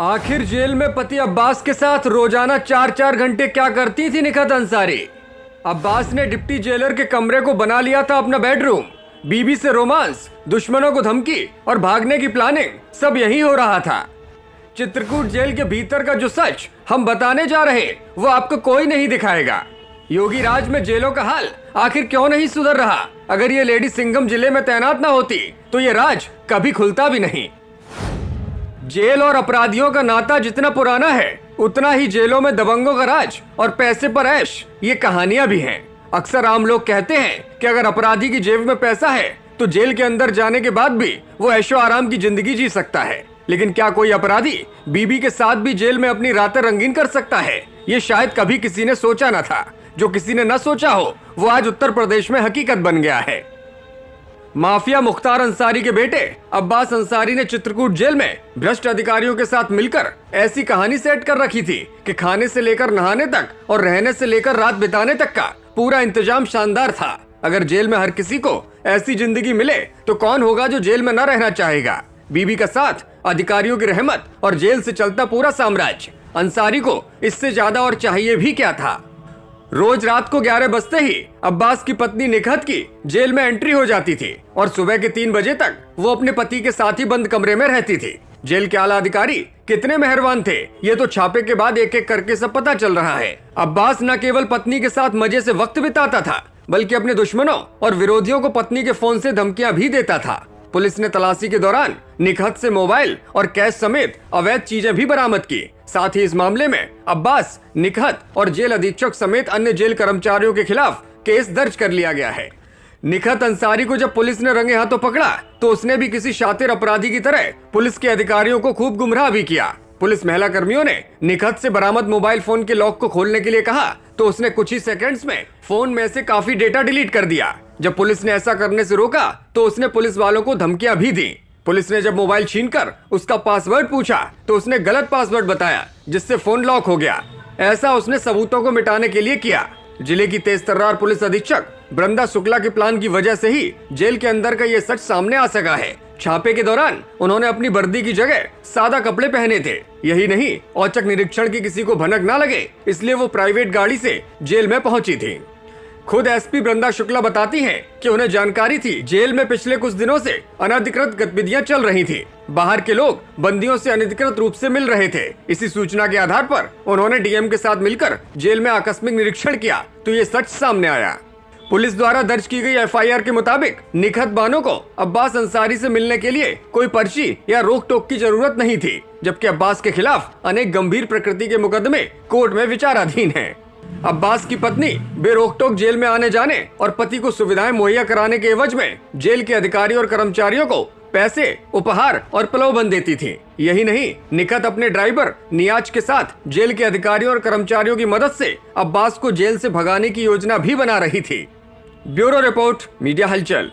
आखिर जेल में पति अब्बास के साथ रोजाना 4-4 घंटे क्या करती थी निखत अंसारी। अब्बास ने डिप्टी जेलर के कमरे को बना लिया था अपना बेडरूम। बीबी से रोमांस, दुश्मनों को धमकी और भागने की प्लानिंग सब यही हो रहा था। चित्रकूट जेल के भीतर का जो सच हम बताने जा रहे वो आपको कोई नहीं दिखाएगा। योगी राज में जेलों का हाल आखिर क्यों नहीं सुधर रहा। अगर ये लेडी सिंघम जिले में तैनात ना होती तो ये राज कभी खुलता भी नहीं। जेल और अपराधियों का नाता जितना पुराना है उतना ही जेलों में दबंगों का राज और पैसे पर ऐश ये कहानियां भी हैं। अक्सर आम लोग कहते हैं कि अगर अपराधी की जेब में पैसा है तो जेल के अंदर जाने के बाद भी वो ऐशो आराम की जिंदगी जी सकता है। लेकिन क्या कोई अपराधी बीबी के साथ भी जेल में अपनी रातें रंगीन कर सकता है? ये शायद कभी किसी ने सोचा न था। जो किसी ने न सोचा हो वो आज उत्तर प्रदेश में हकीकत बन गया है। माफिया मुख्तार अंसारी के बेटे अब्बास अंसारी ने चित्रकूट जेल में भ्रष्ट अधिकारियों के साथ मिलकर ऐसी कहानी सेट कर रखी थी कि खाने से लेकर नहाने तक और रहने से लेकर रात बिताने तक का पूरा इंतजाम शानदार था। अगर जेल में हर किसी को ऐसी जिंदगी मिले तो कौन होगा जो जेल में न रहना चाहेगा। बीबी का साथ, अधिकारियों की रहमत और जेल से चलता पूरा साम्राज्य। अंसारी को इससे ज्यादा और चाहिए भी क्या था। रोज रात को 11 बजते ही अब्बास की पत्नी निखत की जेल में एंट्री हो जाती थी और सुबह के 3 बजे तक वो अपने पति के साथ ही बंद कमरे में रहती थी। जेल के आला अधिकारी कितने मेहरबान थे ये तो छापे के बाद एक एक करके सब पता चल रहा है। अब्बास न केवल पत्नी के साथ मजे से वक्त बिताता था बल्कि अपने दुश्मनों और विरोधियों को पत्नी के फोन से धमकियां भी देता था। पुलिस ने तलाशी के दौरान निखत से मोबाइल और कैश समेत अवैध चीजें भी बरामद की। साथ ही इस मामले में अब्बास, निखत और जेल अधीक्षक समेत अन्य जेल कर्मचारियों के खिलाफ केस दर्ज कर लिया गया है। निखत अंसारी को जब पुलिस ने रंगे हाथों पकड़ा तो उसने भी किसी शातिर अपराधी की तरह पुलिस के अधिकारियों को खूब गुमराह भी किया। पुलिस महिला कर्मियों ने निखत से बरामद मोबाइल फोन के लॉक को खोलने के लिए कहा तो उसने कुछ ही सेकंड्स में फोन में से काफी डेटा डिलीट कर दिया। जब पुलिस ने ऐसा करने से रोका तो उसने पुलिस वालों को धमकियां भी दी। पुलिस ने जब मोबाइल छीनकर उसका पासवर्ड पूछा तो उसने गलत पासवर्ड बताया जिससे फोन लॉक हो गया। ऐसा उसने सबूतों को मिटाने के लिए किया। जिले की तेज तर्रार पुलिस अधीक्षक बृंदा शुक्ला के प्लान की वजह से ही जेल के अंदर का ये सच सामने आ सका है। छापे के दौरान उन्होंने अपनी वर्दी की जगह सादा कपड़े पहने थे। यही नहीं, औचक निरीक्षण की किसी को भनक ना लगे इसलिए वो प्राइवेट गाड़ी से जेल में पहुंची थी। खुद एसपी बृंदा शुक्ला बताती हैं कि उन्हें जानकारी थी जेल में पिछले कुछ दिनों से अनधिकृत गतिविधियां चल रही थी। बाहर के लोग बंदियों से अनधिकृत रूप से मिल रहे थे। इसी सूचना के आधार पर उन्होंने डीएम के साथ मिलकर जेल में आकस्मिक निरीक्षण किया तो ये सच सामने आया। पुलिस द्वारा दर्ज की गई एफआईआर के मुताबिक निखत बानो को अब्बास अंसारी से मिलने के लिए कोई पर्ची या रोक टोक की जरूरत नहीं थी, जबकि अब्बास के खिलाफ अनेक गंभीर प्रकृति के मुकदमे कोर्ट में विचाराधीन हैं। अब्बास की पत्नी बेरोक-टोक जेल में आने जाने और पति को सुविधाएं मुहैया कराने के एवज में जेल के अधिकारी और कर्मचारियों को पैसे, उपहार और प्रलोभन देती थी। यही नहीं, निखत अपने ड्राइवर नियाज के साथ जेल के अधिकारियों और कर्मचारियों की मदद से अब्बास को जेल से भगाने की योजना भी बना रही थी। ब्यूरो रिपोर्ट, मीडिया हलचल।